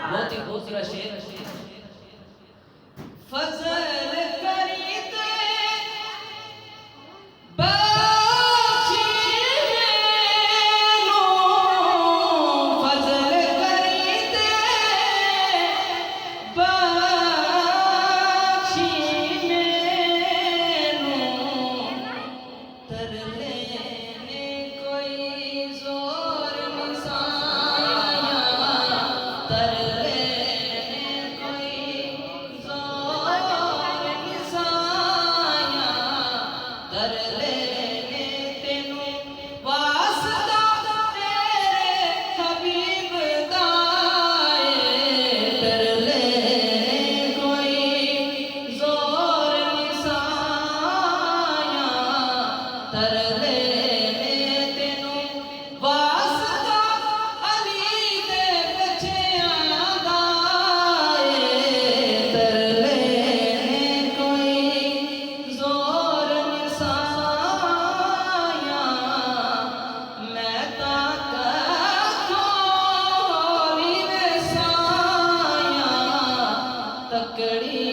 बहुत ही खूबसूरत शेर। फजल करी ते बख्शी मैनू, फजल करी ते बख्शी मैनू, तरले ने कोई जोर निसाया, तरले ने कोई जोर निसाया, तरले ने तेनू वास्ता तेरे हबीब दा ए, तरले ने कोई जोर निसाया, तरले ने तेनू वास्ता अली दे बच्चियां दा ए, तरले ने कोई जोर निसाया, मैं तां खोली वे साया, तकड़ी